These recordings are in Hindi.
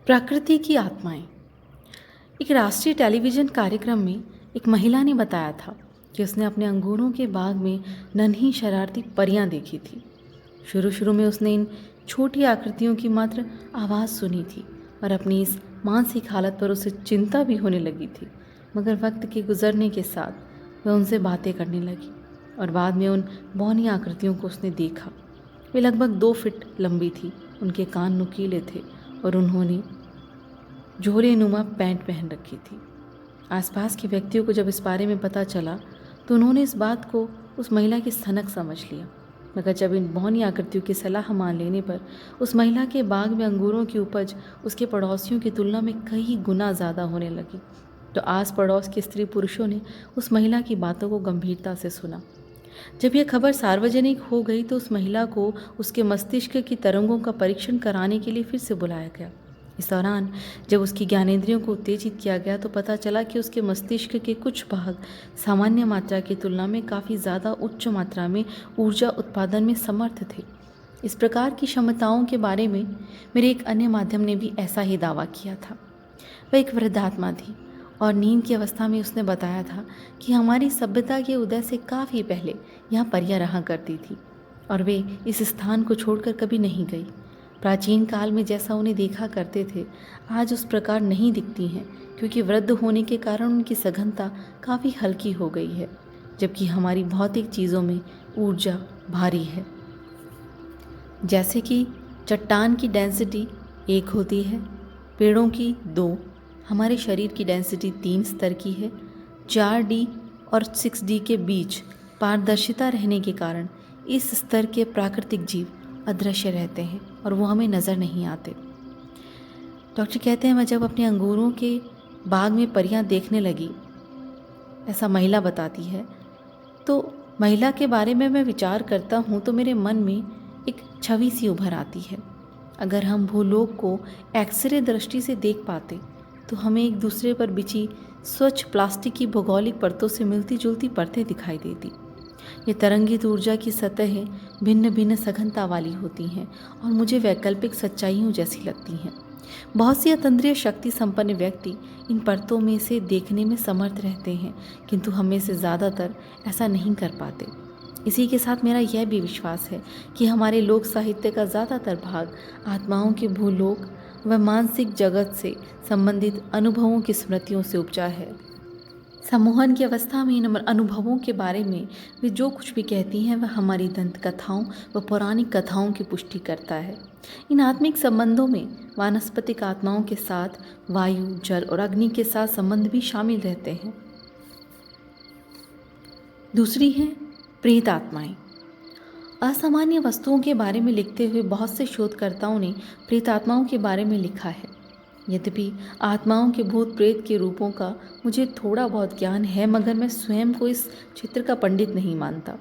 प्रकृति की आत्माएं। एक राष्ट्रीय टेलीविजन कार्यक्रम में एक महिला ने बताया था कि उसने अपने अंगूरों के बाग में नन्ही शरारती परियां देखी थी। शुरू शुरू में उसने इन छोटी आकृतियों की मात्र आवाज़ सुनी थी और अपनी इस मानसिक हालत पर उसे चिंता भी होने लगी थी। मगर वक्त के गुजरने के साथ वह उनसे बातें करने लगी और बाद में उन बौनी आकृतियों को उसने देखा। वे लगभग 2 फीट लंबी थी, उनके कान नुकीले थे और उन्होंने जोरे नुमा पैंट पहन रखी थी। आसपास के व्यक्तियों को जब इस बारे में पता चला तो उन्होंने इस बात को उस महिला की सनक समझ लिया। मगर जब इन बौनी आकृतियों की सलाह मान लेने पर उस महिला के बाग में अंगूरों की उपज उसके पड़ोसियों की तुलना में कई गुना ज़्यादा होने लगी, तो आस पड़ोस के स्त्री पुरुषों ने उस महिला की बातों को गंभीरता से सुना। जब यह खबर सार्वजनिक हो गई तो उस महिला को उसके मस्तिष्क की तरंगों का परीक्षण कराने के लिए फिर से बुलाया गया। इस दौरान जब उसकी ज्ञानेंद्रियों को उत्तेजित किया गया तो पता चला कि उसके मस्तिष्क के कुछ भाग सामान्य मात्रा की तुलना में काफ़ी ज़्यादा उच्च मात्रा में ऊर्जा उत्पादन में समर्थ थे। इस प्रकार की क्षमताओं के बारे में मेरे एक अन्य माध्यम ने भी ऐसा ही दावा किया था। वह एक वृद्धात्मा थी और नींद की अवस्था में उसने बताया था कि हमारी सभ्यता के उदय से काफ़ी पहले यहाँ परियां रहा करती थी और वे इस स्थान को छोड़कर कभी नहीं गई। प्राचीन काल में जैसा उन्हें देखा करते थे आज उस प्रकार नहीं दिखती हैं, क्योंकि वृद्ध होने के कारण उनकी सघनता काफ़ी हल्की हो गई है, जबकि हमारी भौतिक चीज़ों में ऊर्जा भारी है। जैसे कि चट्टान की डेंसिटी 1 होती है, पेड़ों की 2, हमारे शरीर की डेंसिटी 3 स्तर की है। 4D और 6D के बीच पारदर्शिता रहने के कारण इस स्तर के प्राकृतिक जीव अदृश्य रहते हैं और वो हमें नज़र नहीं आते। डॉक्टर कहते हैं मैं जब अपने अंगूरों के बाग में परियां देखने लगी, ऐसा महिला बताती है, तो महिला के बारे में मैं विचार करता हूँ तो मेरे मन में एक छवि सी उभर आती है। अगर हम भूलोक को एक्सरे दृष्टि से देख पाते तो हमें एक दूसरे पर बिछी स्वच्छ प्लास्टिक की भौगोलिक परतों से मिलती जुलती परतें दिखाई देती। ये तरंगित ऊर्जा की सतहें भिन्न भिन्न सघनता वाली होती हैं और मुझे वैकल्पिक सच्चाइयों जैसी लगती हैं। बहुत सी अतंद्रिय शक्ति संपन्न व्यक्ति इन परतों में से देखने में समर्थ रहते हैं, किंतु हम में से ज़्यादातर ऐसा नहीं कर पाते। इसी के साथ मेरा यह भी विश्वास है कि हमारे लोक साहित्य का ज़्यादातर भाग आत्माओं के भूलोक व मानसिक जगत से संबंधित अनुभवों की स्मृतियों से उपजा है। सम्मोहन की अवस्था में इन अनुभवों के बारे में वे जो कुछ भी कहती हैं वह हमारी दंत कथाओं व पौराणिक कथाओं की पुष्टि करता है। इन आत्मिक संबंधों में वानस्पतिक आत्माओं के साथ वायु, जल और अग्नि के साथ संबंध भी शामिल रहते हैं। दूसरी है प्रेत आत्माएं। असामान्य वस्तुओं के बारे में लिखते हुए बहुत से शोधकर्ताओं ने प्रेत आत्माओं के बारे में लिखा है। यद्यपि आत्माओं के भूत प्रेत के रूपों का मुझे थोड़ा बहुत ज्ञान है, मगर मैं स्वयं को इस क्षेत्र का पंडित नहीं मानता।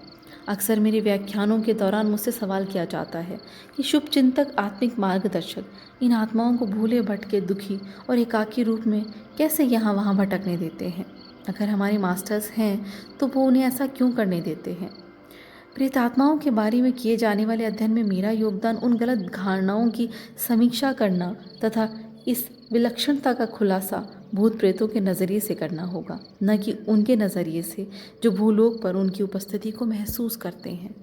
अक्सर मेरे व्याख्यानों के दौरान मुझसे सवाल किया जाता है कि शुभचिंतक आत्मिक मार्गदर्शक इन आत्माओं को भूले भटके, दुखी और एकाकी रूप में कैसे यहाँ वहाँ भटकने देते हैं। अगर हमारे मास्टर्स हैं तो वो उन्हें ऐसा क्यों करने देते हैं। प्रेत आत्माओं के बारे में किए जाने वाले अध्ययन में मेरा योगदान उन गलत धारणाओं की समीक्षा करना तथा इस विलक्षणता का खुलासा भूत प्रेतों के नज़रिए से करना होगा, न कि उनके नज़रिए से जो भूलोक पर उनकी उपस्थिति को महसूस करते हैं।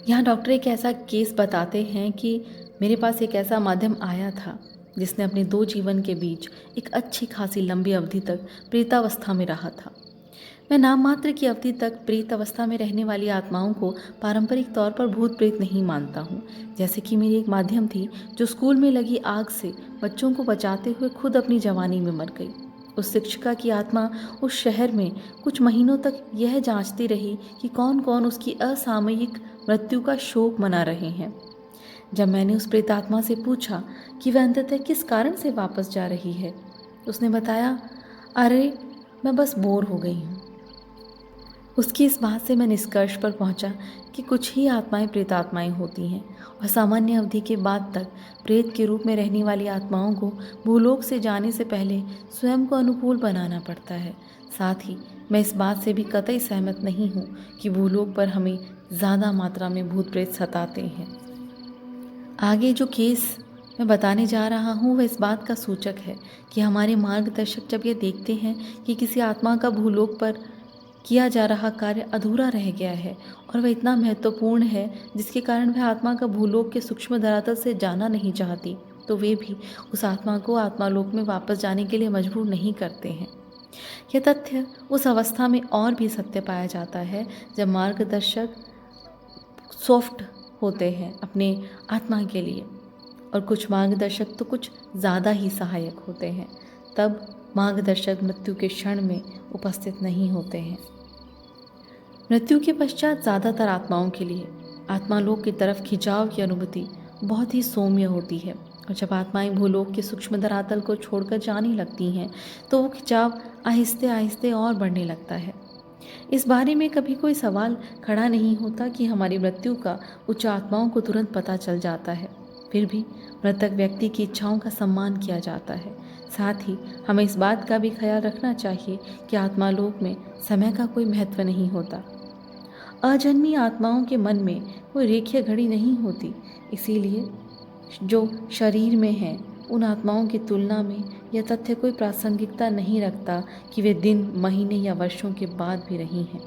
यहाँ डॉक्टर एक ऐसा केस बताते हैं कि मेरे पास एक ऐसा माध्यम आया था जिसने अपने 2 जीवन के बीच एक अच्छी खासी लंबी अवधि तक प्रेतावस्था में रहा था। मैं नाम मात्र की अवधि तक प्रेत अवस्था में रहने वाली आत्माओं को पारंपरिक तौर पर भूत प्रेत नहीं मानता हूँ। जैसे कि मेरी एक माध्यम थी जो स्कूल में लगी आग से बच्चों को बचाते हुए खुद अपनी जवानी में मर गई। उस शिक्षिका की आत्मा उस शहर में कुछ महीनों तक यह जांचती रही कि कौन कौन उसकी असामयिक मृत्यु का शोक मना रहे हैं। जब मैंने उस प्रेतात्मा से पूछा कि वह अंततः किस कारण से वापस जा रही है, उसने बताया, अरे मैं बस बोर हो गई हूँ। उसकी इस बात से मैं निष्कर्ष पर पहुंचा कि कुछ ही आत्माएं प्रेतात्माएं होती हैं और सामान्य अवधि के बाद तक प्रेत के रूप में रहने वाली आत्माओं को भूलोक से जाने से पहले स्वयं को अनुकूल बनाना पड़ता है। साथ ही मैं इस बात से भी कतई सहमत नहीं हूँ कि भूलोक पर हमें ज़्यादा मात्रा में भूत प्रेत सताते हैं। आगे जो केस मैं बताने जा रहा हूँ वह इस बात का सूचक है कि हमारे मार्गदर्शक जब ये देखते हैं कि किसी आत्मा का भूलोक पर किया जा रहा कार्य अधूरा रह गया है और वह इतना महत्वपूर्ण है जिसके कारण वह आत्मा का भूलोक के सूक्ष्म धरातल से जाना नहीं चाहती, तो वे भी उस आत्मा को आत्मालोक में वापस जाने के लिए मजबूर नहीं करते हैं। यह तथ्य उस अवस्था में और भी सत्य पाया जाता है जब मार्गदर्शक सॉफ्ट होते हैं अपने आत्मा के लिए, और कुछ मार्गदर्शक तो कुछ ज़्यादा ही सहायक होते हैं। तब मार्गदर्शक मृत्यु के क्षण में उपस्थित नहीं होते हैं। मृत्यु के पश्चात ज़्यादातर आत्माओं के लिए आत्मालोक की तरफ खिंचाव की अनुभूति बहुत ही सौम्य होती है, और जब आत्माएं भूलोक के सूक्ष्म धरातल को छोड़कर जाने लगती हैं तो वो खिंचाव आहिस्ते आहिस्ते और बढ़ने लगता है। इस बारे में कभी कोई सवाल खड़ा नहीं होता कि हमारी मृत्यु का उच्च आत्माओं को तुरंत पता चल जाता है। फिर भी मृतक व्यक्ति की इच्छाओं का सम्मान किया जाता है। साथ ही हमें इस बात का भी ख्याल रखना चाहिए कि आत्मालोक में समय का कोई महत्व नहीं होता। अजन्मी आत्माओं के मन में कोई रेखीय घड़ी नहीं होती, इसीलिए जो शरीर में हैं उन आत्माओं की तुलना में यह तथ्य कोई प्रासंगिकता नहीं रखता कि वे दिन, महीने या वर्षों के बाद भी रही हैं।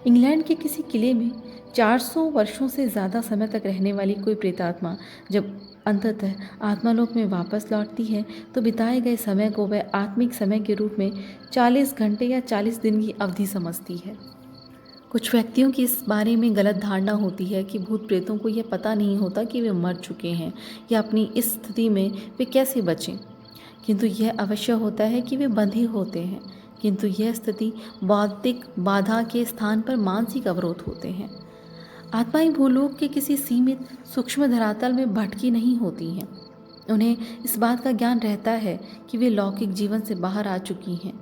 इंग्लैंड के किसी किले में 400 वर्षों से ज़्यादा समय तक रहने वाली कोई प्रेतात्मा जब अंततः आत्मालोक में वापस लौटती है तो बिताए गए समय को वह आत्मिक समय के रूप में 40 घंटे या 40 दिन की अवधि समझती है। कुछ व्यक्तियों की इस बारे में गलत धारणा होती है कि भूत प्रेतों को यह पता नहीं होता कि वे मर चुके हैं या अपनी इस स्थिति में वे कैसे बचें, किंतु यह अवश्य होता है कि वे बंधे होते हैं, किंतु यह स्थिति बौद्धिक बाधा के स्थान पर मानसिक अवरोध होते हैं। आत्माएं भूलोक के किसी सीमित सूक्ष्म धरातल में भटकी नहीं होती हैं। उन्हें इस बात का ज्ञान रहता है कि वे लौकिक जीवन से बाहर आ चुकी हैं।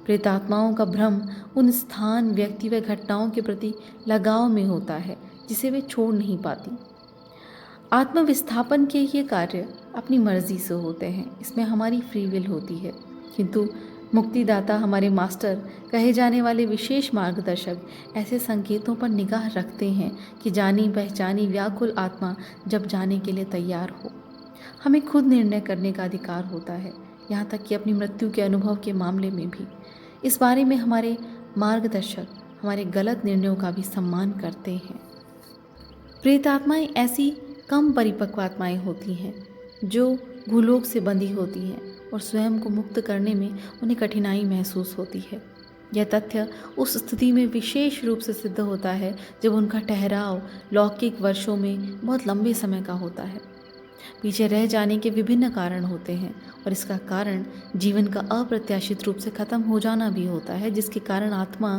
प्रेतात्माओं का भ्रम उन स्थान, व्यक्ति व घटनाओं के प्रति लगाव में होता है जिसे वे छोड़ नहीं पाती। आत्मविस्थापन के ये कार्य अपनी मर्जी से होते हैं, इसमें हमारी फ्री विल होती है, किंतु मुक्तिदाता, हमारे मास्टर कहे जाने वाले विशेष मार्गदर्शक ऐसे संकेतों पर निगाह रखते हैं कि जानी पहचानी व्याकुल आत्मा जब जाने के लिए तैयार हो। हमें खुद निर्णय करने का अधिकार होता है, यहाँ तक कि अपनी मृत्यु के अनुभव के मामले में भी। इस बारे में हमारे मार्गदर्शक हमारे गलत निर्णयों का भी सम्मान करते हैं। प्रेतात्माएं ऐसी कम परिपक्व आत्माएं होती हैं जो भूलोक से बंधी होती हैं और स्वयं को मुक्त करने में उन्हें कठिनाई महसूस होती है। यह तथ्य उस स्थिति में विशेष रूप से सिद्ध होता है जब उनका ठहराव लौकिक वर्षों में बहुत लंबे समय का होता है। पीछे रह जाने के विभिन्न कारण होते हैं और इसका कारण जीवन का अप्रत्याशित रूप से खत्म हो जाना भी होता है, जिसके कारण आत्मा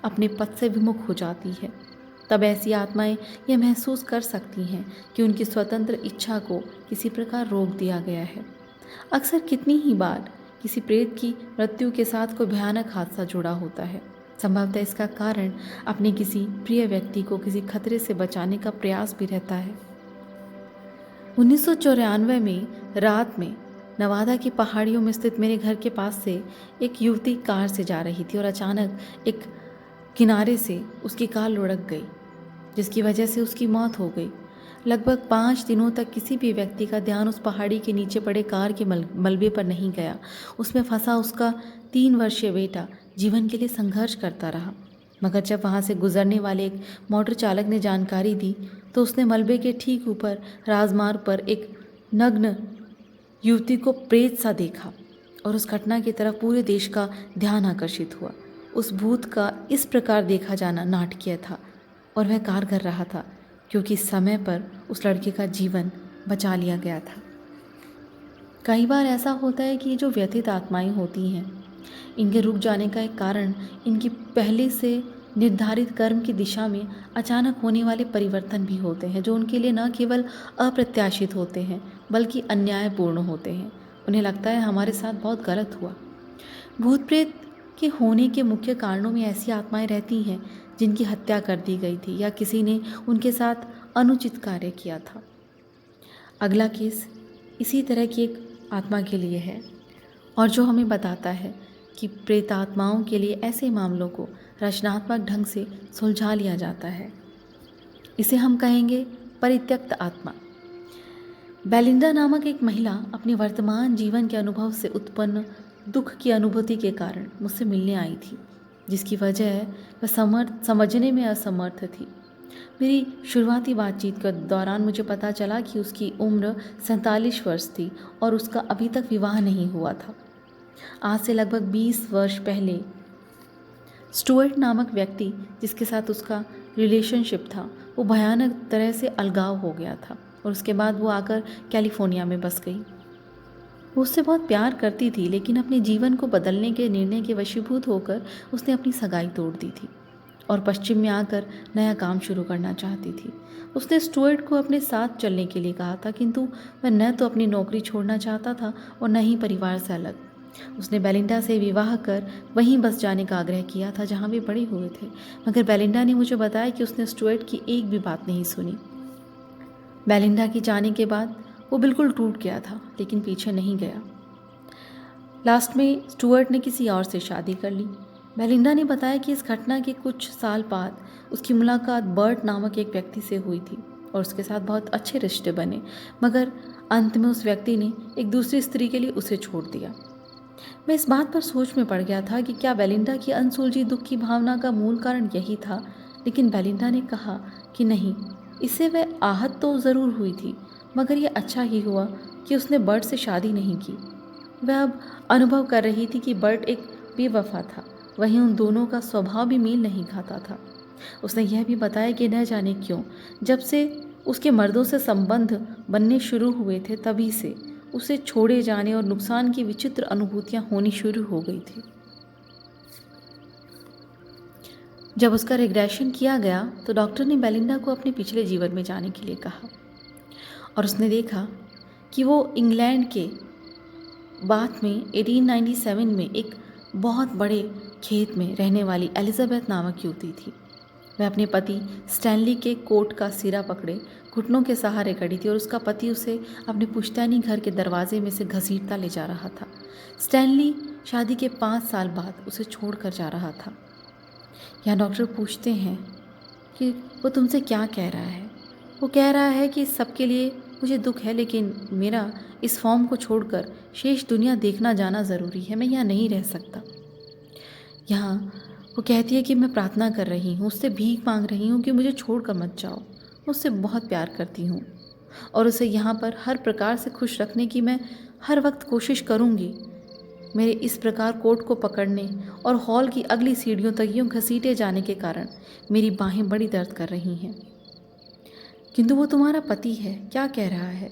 अपने पथ से विमुख हो जाती है। तब ऐसी आत्माएं यह महसूस कर सकती हैं कि उनकी स्वतंत्र इच्छा को किसी प्रकार रोक दिया गया है। अक्सर कितनी ही बार किसी प्रेत की मृत्यु के साथ कोई भयानक हादसा जुड़ा होता है। संभवतः इसका कारण अपने किसी प्रिय व्यक्ति को किसी खतरे से बचाने का प्रयास भी रहता है। 1994 में रात में नवादा की पहाड़ियों में स्थित मेरे घर के पास से एक युवती कार से जा रही थी और अचानक एक किनारे से उसकी कार लुढ़क गई, जिसकी वजह से उसकी मौत हो गई। लगभग 5 दिनों तक किसी भी व्यक्ति का ध्यान उस पहाड़ी के नीचे पड़े कार के मलबे पर नहीं गया। उसमें फंसा उसका 3 वर्षीय बेटा जीवन के लिए संघर्ष करता रहा, मगर जब वहाँ से गुजरने वाले एक मोटर चालक ने जानकारी दी तो उसने मलबे के ठीक ऊपर राजमार्ग पर एक नग्न युवती को प्रेत सा देखा और उस घटना की तरफ पूरे देश का ध्यान आकर्षित हुआ। उस भूत का इस प्रकार देखा जाना नाटकीय था और वह कारगर रहा था, क्योंकि समय पर उस लड़के का जीवन बचा लिया गया था। कई बार ऐसा होता है कि जो व्यथित आत्माएं होती हैं, इनके रुक जाने का एक कारण इनकी पहले से निर्धारित कर्म की दिशा में अचानक होने वाले परिवर्तन भी होते हैं, जो उनके लिए न केवल अप्रत्याशित होते हैं बल्कि अन्यायपूर्ण होते हैं। उन्हें लगता है हमारे साथ बहुत गलत हुआ। भूत प्रेत के होने के मुख्य कारणों में ऐसी आत्माएं रहती हैं जिनकी हत्या कर दी गई थी या किसी ने उनके साथ अनुचित कार्य किया था। अगला केस इसी तरह की एक आत्मा के लिए है और जो हमें बताता है कि प्रेत आत्माओं के लिए ऐसे मामलों को रचनात्मक ढंग से सुलझा लिया जाता है। इसे हम कहेंगे परित्यक्त आत्मा। बेलिंडा नामक एक महिला अपने वर्तमान जीवन के अनुभव से उत्पन्न दुख की अनुभूति के कारण मुझसे मिलने आई थी, जिसकी वजह वह समझने में असमर्थ थी। मेरी शुरुआती बातचीत के दौरान मुझे पता चला कि उसकी उम्र 47 वर्ष थी और उसका अभी तक विवाह नहीं हुआ था। आज से लगभग 20 वर्ष पहले स्टुअर्ट नामक व्यक्ति जिसके साथ उसका रिलेशनशिप था, वो भयानक तरह से अलगाव हो गया था और उसके बाद वो आकर कैलिफोर्निया में बस गई। वो उससे बहुत प्यार करती थी, लेकिन अपने जीवन को बदलने के निर्णय के वशीभूत होकर उसने अपनी सगाई तोड़ दी थी और पश्चिम में आकर नया काम शुरू करना चाहती थी। उसने स्टुअर्ट को अपने साथ चलने के लिए कहा था, किंतु वह न तो अपनी नौकरी छोड़ना चाहता था और न ही परिवार से अलग। उसने बेलिंडा से विवाह कर वहीं बस जाने का आग्रह किया था जहां वे बड़े हुए थे, मगर बेलिंडा ने मुझे बताया कि उसने स्टुअर्ट की एक भी बात नहीं सुनी। बेलिंडा की जाने के बाद वो बिल्कुल टूट गया था, लेकिन पीछे नहीं गया। लास्ट में स्टुअर्ट ने किसी और से शादी कर ली। बेलिंडा ने बताया कि इस घटना के कुछ साल बाद उसकी मुलाकात बर्ट नामक एक व्यक्ति से हुई थी और उसके साथ बहुत अच्छे रिश्ते बने, मगर अंत में उस व्यक्ति ने एक दूसरी स्त्री के लिए उसे छोड़ दिया। मैं इस बात पर सोच में पड़ गया था कि क्या बेलिंडा की अनसुलझी दुख की भावना का मूल कारण यही था, लेकिन बेलिंडा ने कहा कि नहीं, इससे वह आहत तो ज़रूर हुई थी, मगर यह अच्छा ही हुआ कि उसने बर्ट से शादी नहीं की। वह अब अनुभव कर रही थी कि बर्ट एक बेवफा था, वहीं उन दोनों का स्वभाव भी मेल नहीं खाता था। उसने यह भी बताया कि न जाने क्यों जब से उसके मर्दों से संबंध बनने शुरू हुए थे, तभी से उसे छोड़े जाने और नुकसान की विचित्र अनुभूतियां होनी शुरू हो गई थी। जब उसका रिग्रेशन किया गया तो डॉक्टर ने बेलिंडा को अपने पिछले जीवन में जाने के लिए कहा और उसने देखा कि वो इंग्लैंड के बाथ में 1897 में एक बहुत बड़े खेत में रहने वाली एलिजाबेथ नामक युवती थी। वह अपने पति स्टैनली के कोट का सिरा पकड़े घुटनों के सहारे खड़ी थी और उसका पति उसे अपने पुश्तैनी घर के दरवाजे में से घसीटता ले जा रहा था। स्टैनली शादी के 5 साल बाद उसे छोड़कर जा रहा था। यहाँ डॉक्टर पूछते हैं कि वो तुमसे क्या कह रहा है। वो कह रहा है कि सबके लिए मुझे दुख है, लेकिन मेरा इस फॉर्म को छोड़कर शेष दुनिया देखना जाना ज़रूरी है। मैं यहाँ नहीं रह सकता। यहाँ वो कहती है कि मैं प्रार्थना कर रही हूँ, उससे भीख मांग रही हूँ कि मुझे छोड़कर मत जाओ। उससे बहुत प्यार करती हूँ और उसे यहाँ पर हर प्रकार से खुश रखने की मैं हर वक्त कोशिश करूँगी। मेरे इस प्रकार कोट को पकड़ने और हॉल की अगली सीढ़ियों तक यूँ घसीटे जाने के कारण मेरी बाहें बड़ी दर्द कर रही हैं। किंतु वो तुम्हारा पति है, क्या कह रहा है?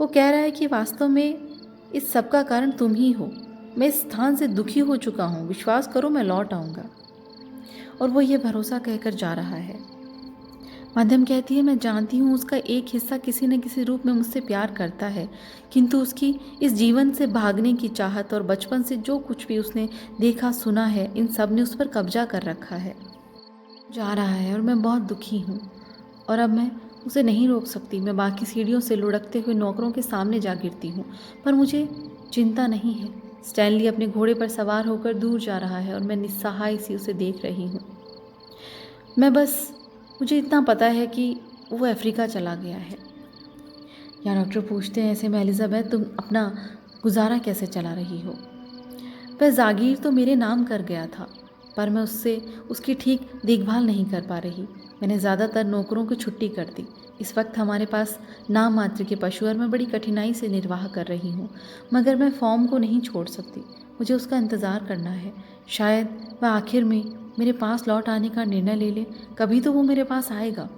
वो कह रहा है कि वास्तव में इस सब का कारण तुम ही हो। मैं इस स्थान से दुखी हो चुका हूँ, विश्वास करो मैं लौट आऊँगा। और वो ये भरोसा कहकर जा रहा है। माध्यम कहती है, मैं जानती हूँ उसका एक हिस्सा किसी न किसी रूप में मुझसे प्यार करता है, किंतु उसकी इस जीवन से भागने की चाहत और बचपन से जो कुछ भी उसने देखा सुना है, इन सब ने उस पर कब्जा कर रखा है। जा रहा है और मैं बहुत दुखी हूँ और अब मैं उसे नहीं रोक सकती। मैं बाकी सीढ़ियों से लुढ़कते हुए नौकरों के सामने जा गिरती हूँ, पर मुझे चिंता नहीं है। स्टैनली अपने घोड़े पर सवार होकर दूर जा रहा है और मैं निस्सहाय सी उसे देख रही हूँ। मुझे इतना पता है कि वो अफ्रीका चला गया है। या डॉक्टर पूछते हैं, ऐसे में एलिजाबेथ तुम अपना गुजारा कैसे चला रही हो? वह जागीर तो मेरे नाम कर गया था, पर मैं उसकी ठीक देखभाल नहीं कर पा रही। मैंने ज़्यादातर नौकरों की छुट्टी कर दी। इस वक्त हमारे पास नाम मात्र के पशु और मैं बड़ी कठिनाई से निर्वाह कर रही हूँ, मगर मैं फॉर्म को नहीं छोड़ सकती। मुझे उसका इंतज़ार करना है। शायद वह आखिर में मेरे पास लौट आने का निर्णय ले ले, कभी तो वो मेरे पास आएगा।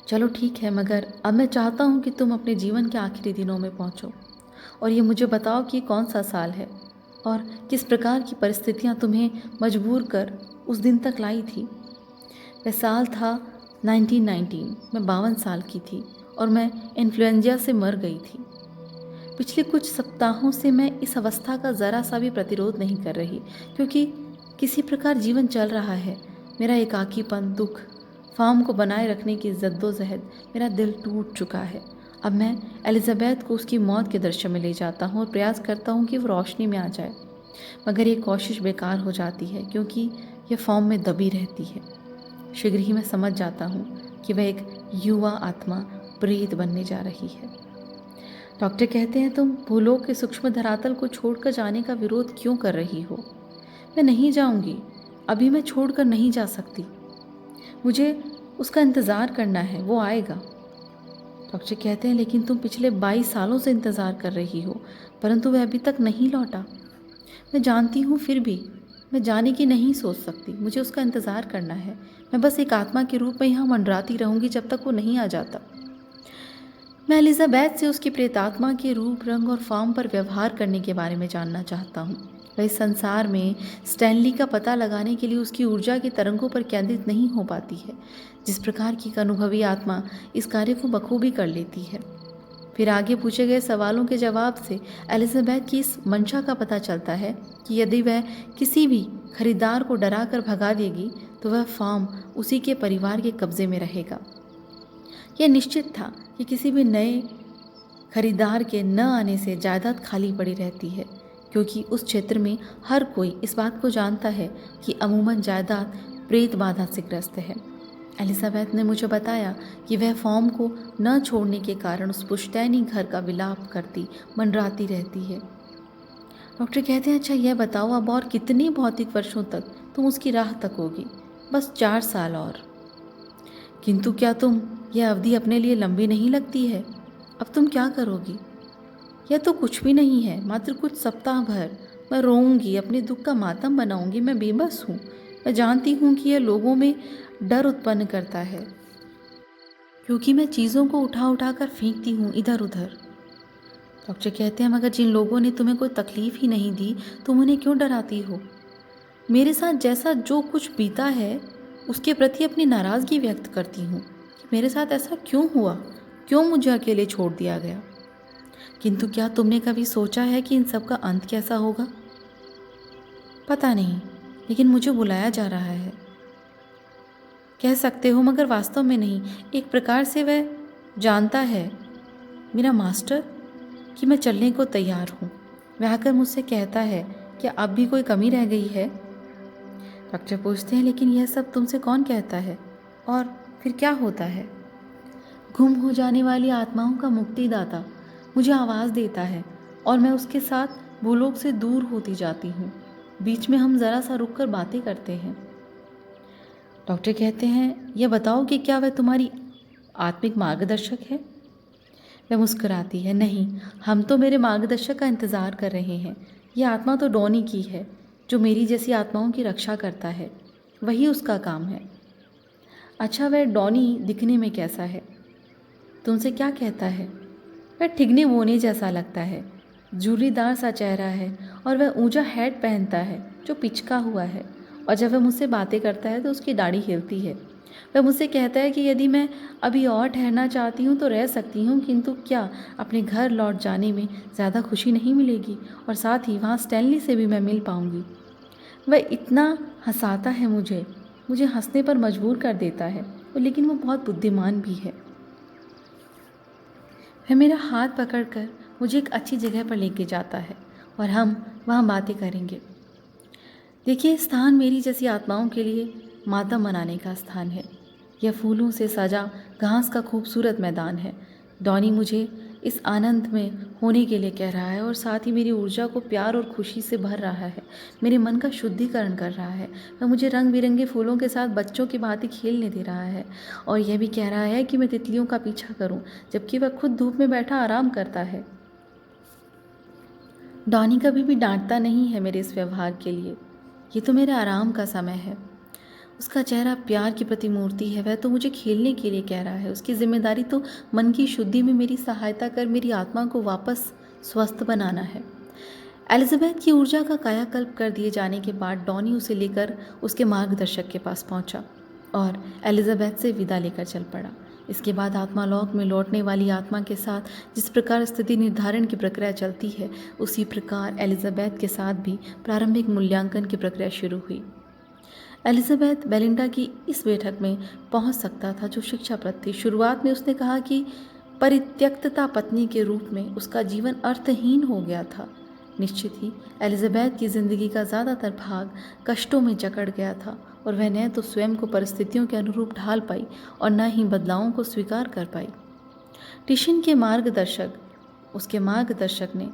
चलो ठीक है, मगर अब मैं चाहता हूँ कि तुम अपने जीवन के आखिरी दिनों में पहुँचो और ये मुझे बताओ कि कौन सा साल है और किस प्रकार की परिस्थितियाँ तुम्हें मजबूर कर उस दिन तक लाई थी। वह साल था 1919। मैं 52 साल की थी और मैं इन्फ्लुएंजा से मर गई थी। पिछले कुछ सप्ताहों से मैं इस अवस्था का ज़रा सा भी प्रतिरोध नहीं कर रही, क्योंकि किसी प्रकार जीवन चल रहा है। मेरा एकाकीपन, दुख, फार्म को बनाए रखने की जद्दोजहद, मेरा दिल टूट चुका है। अब मैं एलिजाबेथ को उसकी मौत के दृश्य में ले जाता हूँ और प्रयास करता हूँ कि वो रोशनी में आ जाए, मगर ये कोशिश बेकार हो जाती है क्योंकि यह फॉर्म में दबी रहती है। शीघ्र ही मैं समझ जाता हूँ कि वह एक युवा आत्मा प्रेत बनने जा रही है। डॉक्टर कहते हैं तुम भूलोक के सूक्ष्म धरातल को छोड़कर जाने का विरोध क्यों कर रही हो? मैं नहीं जाऊंगी। अभी मैं छोड़कर नहीं जा सकती। मुझे उसका इंतज़ार करना है, वो आएगा। डॉक्टर कहते हैं लेकिन तुम पिछले 22 सालों से इंतज़ार कर रही हो, परंतु वह अभी तक नहीं लौटा। मैं जानती हूँ, फिर भी मैं जाने की नहीं सोच सकती। मुझे उसका इंतज़ार करना है। मैं बस एक आत्मा के रूप में यहाँ मंडराती रहूँगी जब तक वो नहीं आ जाता। मैं एलिजाबेथ से उसकी प्रेतात्मा के रूप, रंग और फॉर्म पर व्यवहार करने के बारे में जानना चाहता हूँ। वह इस संसार में स्टैनली का पता लगाने के लिए उसकी ऊर्जा की तरंगों पर केंद्रित नहीं हो पाती है, जिस प्रकार की एक अनुभवी आत्मा इस कार्य को बखूबी कर लेती है। फिर आगे पूछे गए सवालों के जवाब से एलिजाबेथ की इस मंशा का पता चलता है कि यदि वह किसी भी खरीदार को डरा कर भगा देगी तो वह फॉर्म उसी के परिवार के कब्जे में रहेगा। यह निश्चित था कि किसी भी नए खरीदार के न आने से जायदाद खाली पड़ी रहती है, क्योंकि उस क्षेत्र में हर कोई इस बात को जानता है कि अमूमन जायदाद प्रेत बाधा से ग्रस्त है। एलिजाबेथ ने मुझे बताया कि वह फॉर्म को न छोड़ने के कारण उस पुश्तैनी घर का विलाप करती मंडराती रहती है। डॉक्टर कहते हैं अच्छा यह बताओ, अब और कितने भौतिक वर्षों तक तुम उसकी राह तकोगी? बस 4 साल और। किंतु क्या तुम यह अवधि अपने लिए लंबी नहीं लगती है? अब तुम क्या करोगी? यह तो कुछ भी नहीं है, मात्र कुछ सप्ताह भर। मैं रोऊंगी, अपने दुख का मातम बनाऊंगी। मैं बेबस हूँ। मैं जानती हूँ कि यह लोगों में डर उत्पन्न करता है, क्योंकि मैं चीज़ों को उठा उठा कर फेंकती हूँ इधर उधर। डॉक्टर कहते हैं मगर जिन लोगों ने तुम्हें कोई तकलीफ ही नहीं दी, तुम उन्हें क्यों डराती हो? मेरे साथ जैसा जो कुछ बीता है उसके प्रति अपनी नाराज़गी व्यक्त करती हूँ कि मेरे साथ ऐसा क्यों हुआ, क्यों मुझे अकेले छोड़ दिया गया। किंतु क्या तुमने कभी सोचा है कि इन सब का अंत कैसा होगा? पता नहीं, लेकिन मुझे बुलाया जा रहा है। कह सकते हो, मगर वास्तव में नहीं। एक प्रकार से वह जानता है, मेरा मास्टर, कि मैं चलने को तैयार हूँ। वह आकर मुझसे कहता है, क्या अब भी कोई कमी रह गई है? डॉक्टर पूछते हैं लेकिन यह सब तुमसे कौन कहता है? और फिर क्या होता है? गुम हो जाने वाली आत्माओं का मुक्तिदाता मुझे आवाज़ देता है और मैं उसके साथ भूलोक से दूर होती जाती हूँ। बीच में हम ज़रा सा रुक कर बातें करते हैं। डॉक्टर कहते हैं यह बताओ कि क्या वह तुम्हारी आत्मिक मार्गदर्शक है? वह मुस्कुराती है, नहीं, हम तो मेरे मार्गदर्शक का इंतज़ार कर रहे हैं। यह आत्मा तो डॉनी की है, जो मेरी जैसी आत्माओं की रक्षा करता है। वही उसका काम है। अच्छा, वह डॉनी दिखने में कैसा है? तुमसे क्या कहता है? वह ठिगने बोने जैसा लगता है। जूलीदार सा चेहरा है और वह ऊंचा हैट पहनता है जो पिचका हुआ है, और जब वह मुझसे बातें करता है तो उसकी दाढ़ी हिलती है। वह मुझसे कहता है कि यदि मैं अभी और ठहरना चाहती हूँ तो रह सकती हूँ, किंतु क्या अपने घर लौट जाने में ज़्यादा खुशी नहीं मिलेगी, और साथ ही वहाँ स्टैनली से भी मैं मिल पाऊँगी। वह इतना हंसाता है, मुझे हंसने पर मजबूर कर देता है, लेकिन वो बहुत बुद्धिमान भी है। वह मेरा हाथ पकड़कर मुझे एक अच्छी जगह पर लेके जाता है और हम वहाँ बातें करेंगे। देखिए, स्थान मेरी जैसी आत्माओं के लिए मातम मनाने का स्थान है। यह फूलों से सजा घास का खूबसूरत मैदान है। डॉनी मुझे इस आनंद में होने के लिए कह रहा है और साथ ही मेरी ऊर्जा को प्यार और खुशी से भर रहा है, मेरे मन का शुद्धिकरण कर रहा है। वह मुझे रंग बिरंगे फूलों के साथ बच्चों की भांति खेलने दे रहा है और यह भी कह रहा है कि मैं तितलियों का पीछा करूं, जबकि वह खुद धूप में बैठा आराम करता है। डॉनी कभी भी डांटता नहीं है मेरे इस व्यवहार के लिए। ये तो मेरे आराम का समय है। उसका चेहरा प्यार की प्रतिमूर्ति है। वह तो मुझे खेलने के लिए कह रहा है। उसकी जिम्मेदारी तो मन की शुद्धि में मेरी सहायता कर मेरी आत्मा को वापस स्वस्थ बनाना है। एलिजाबेथ की ऊर्जा का कायाकल्प कर दिए जाने के बाद डॉनी उसे लेकर उसके मार्गदर्शक के पास पहुंचा और एलिजाबेथ से विदा लेकर चल पड़ा। इसके बाद आत्मालोक में लौटने वाली आत्मा के साथ जिस प्रकार स्थिति निर्धारण की प्रक्रिया चलती है, उसी प्रकार एलिजाबेथ के साथ भी प्रारंभिक मूल्यांकन की प्रक्रिया शुरू हुई। एलिजाबेथ बेलिंडा की इस बैठक में पहुंच सकता था जो शिक्षाप्रद थी। शुरुआत में उसने कहा कि परित्यक्तता पत्नी के रूप में उसका जीवन अर्थहीन हो गया था। निश्चित ही एलिजाबेथ की जिंदगी का ज़्यादातर भाग कष्टों में जकड़ गया था और वह न तो स्वयं को परिस्थितियों के अनुरूप ढाल पाई और न ही बदलावों को स्वीकार कर पाई। टिशन के मार्गदर्शक उसके मार्गदर्शक ने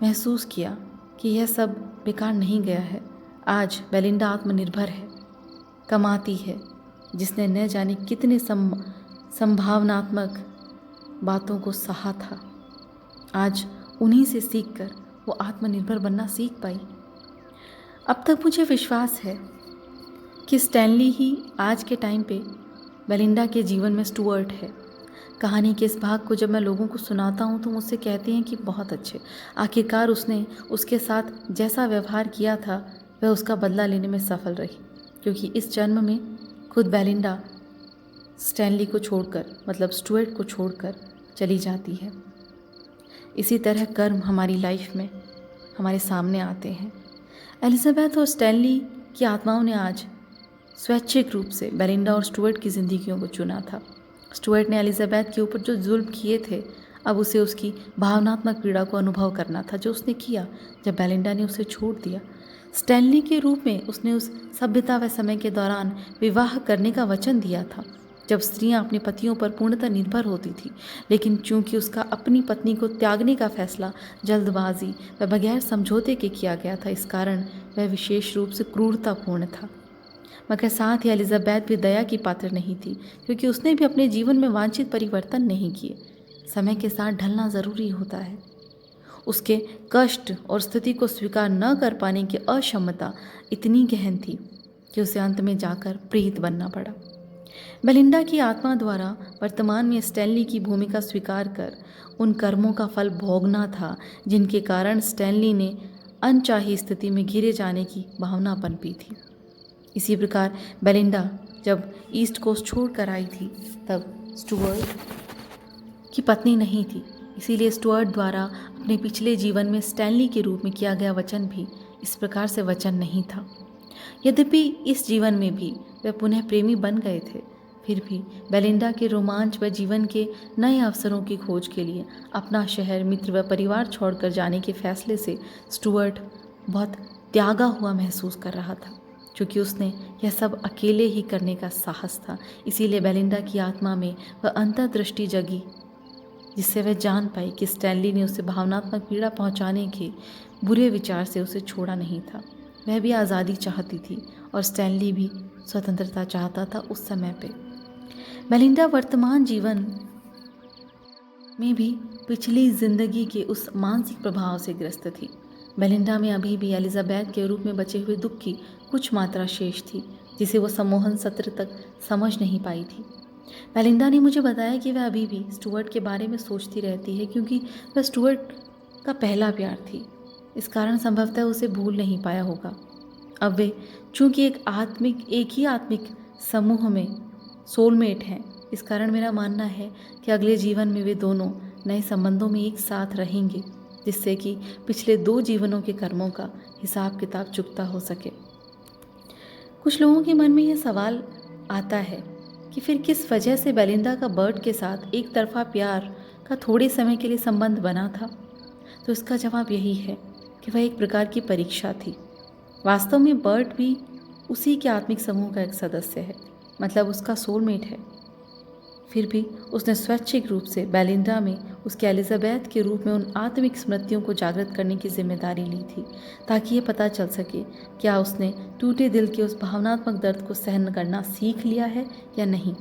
महसूस किया कि यह सब बेकार नहीं गया है। आज बेलिंडा आत्मनिर्भर है, कमाती है, जिसने न जाने कितने संभावनात्मक बातों को सहा था। आज उन्हीं से सीखकर वो आत्मनिर्भर बनना सीख पाई। अब तक मुझे विश्वास है कि स्टैनली ही आज के टाइम पे बेलिंडा के जीवन में स्टुअर्ट है। कहानी के इस भाग को जब मैं लोगों को सुनाता हूँ तो मुझसे कहते हैं कि बहुत अच्छे, आखिरकार उसने उसके साथ जैसा व्यवहार किया था वह उसका बदला लेने में सफल रही, क्योंकि इस जन्म में खुद बेलिंडा स्टैनली को छोड़कर, मतलब स्टुअर्ट को छोड़कर चली जाती है। इसी तरह कर्म हमारी लाइफ में हमारे सामने आते हैं। एलिजाबेथ और स्टैनली की आत्माओं ने आज स्वैच्छिक रूप से बेलिंडा और स्टुअर्ट की ज़िंदगियों को चुना था। स्टुअर्ट ने एलिजाबेथ के ऊपर जो जुल्म किए थे, अब उसे उसकी भावनात्मक पीड़ा को अनुभव करना था, जो उसने किया जब बेलिंडा ने उसे छोड़ दिया। स्टैनली के रूप में उसने उस सभ्यता व समय के दौरान विवाह करने का वचन दिया था, जब स्त्रियां अपने पतियों पर पूर्णतः निर्भर होती थी। लेकिन चूंकि उसका अपनी पत्नी को त्यागने का फैसला जल्दबाजी व बगैर समझौते के किया गया था, इस कारण वह विशेष रूप से क्रूरतापूर्ण था। मगर साथ ही एलिजाबेथ भी दया की पात्र नहीं थी, क्योंकि उसने भी अपने जीवन में वांछित परिवर्तन नहीं किए। समय के साथ ढलना ज़रूरी होता है। उसके कष्ट और स्थिति को स्वीकार न कर पाने की अक्षमता इतनी गहन थी कि उसे अंत में जाकर प्रेत बनना पड़ा। बेलिंडा की आत्मा द्वारा वर्तमान में स्टैनली की भूमिका स्वीकार कर उन कर्मों का फल भोगना था, जिनके कारण स्टैनली ने अनचाही स्थिति में घिरे जाने की भावना पनपी थी। इसी प्रकार बेलिंडा जब ईस्ट कोस्ट छोड़कर आई थी, तब स्टुअर्ट की पत्नी नहीं थी। इसीलिए स्टुअर्ट द्वारा अपने पिछले जीवन में स्टैनली के रूप में किया गया वचन भी इस प्रकार से वचन नहीं था। यद्यपि इस जीवन में भी वे पुनः प्रेमी बन गए थे, फिर भी बेलिंडा के रोमांच व जीवन के नए अवसरों की खोज के लिए अपना शहर, मित्र व परिवार छोड़कर जाने के फैसले से स्टुअर्ट बहुत त्यागा हुआ महसूस कर रहा था, क्योंकि उसने यह सब अकेले ही करने का साहस था। इसीलिए बेलिंडा की आत्मा में वह अंतर्दृष्टि जगी, जिससे वह जान पाई कि स्टैनली ने उसे भावनात्मक पीड़ा पहुंचाने के बुरे विचार से उसे छोड़ा नहीं था। वह भी आज़ादी चाहती थी और स्टैनली भी स्वतंत्रता चाहता था उस समय पे। बेलिंडा वर्तमान जीवन में भी पिछली जिंदगी के उस मानसिक प्रभाव से ग्रस्त थी। बेलिंडा में अभी भी एलिजाबेथ के रूप में बचे हुए दुख की कुछ मात्रा शेष थी, जिसे वो सम्मोहन सत्र तक समझ नहीं पाई थी। बेलिंडा ने मुझे बताया कि वह अभी भी स्टुअर्ट के बारे में सोचती रहती है, क्योंकि वह स्टुअर्ट का पहला प्यार थी। इस कारण संभवतः उसे भूल नहीं पाया होगा। अब वे चूंकि एक ही आत्मिक समूह में सोलमेट हैं, इस कारण मेरा मानना है कि अगले जीवन में वे दोनों नए संबंधों में एक साथ रहेंगे, जिससे कि पिछले 2 जीवनों के कर्मों का हिसाब किताब चुकता हो सके। कुछ लोगों के मन में यह सवाल आता है कि फिर किस वजह से बेलिंडा का बर्ट के साथ एक तरफा प्यार का थोड़े समय के लिए संबंध बना था। तो इसका जवाब यही है कि वह एक प्रकार की परीक्षा थी। वास्तव में बर्ट भी उसी के आत्मिक समूह का एक सदस्य है, मतलब उसका सोलमेट है। फिर भी उसने स्वैच्छिक रूप से बेलिंडा में उसके एलिजाबेथ के रूप में उन आत्मिक स्मृतियों को जागृत करने की जिम्मेदारी ली थी, ताकि ये पता चल सके क्या उसने टूटे दिल के उस भावनात्मक दर्द को सहन करना सीख लिया है या नहीं।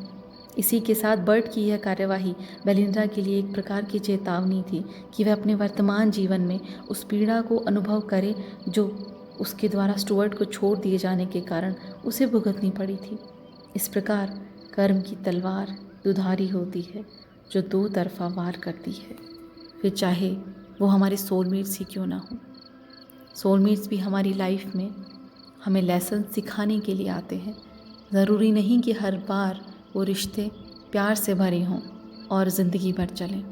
इसी के साथ बर्ट की यह कार्यवाही बेलिंडा के लिए एक प्रकार की चेतावनी थी कि वह अपने वर्तमान जीवन में उस पीड़ा को अनुभव करे जो उसके द्वारा स्टुअर्ट को छोड़ दिए जाने के कारण उसे भुगतनी पड़ी थी। इस प्रकार कर्म की तलवार दुधारी होती है, जो 2 तरफा वार करती है, फिर चाहे वो हमारे सोलमेट्स ही क्यों ना हो। सोलमेट्स भी हमारी लाइफ में हमें लेसन सिखाने के लिए आते हैं। ज़रूरी नहीं कि हर बार वो रिश्ते प्यार से भरे हों और ज़िंदगी भर चलें।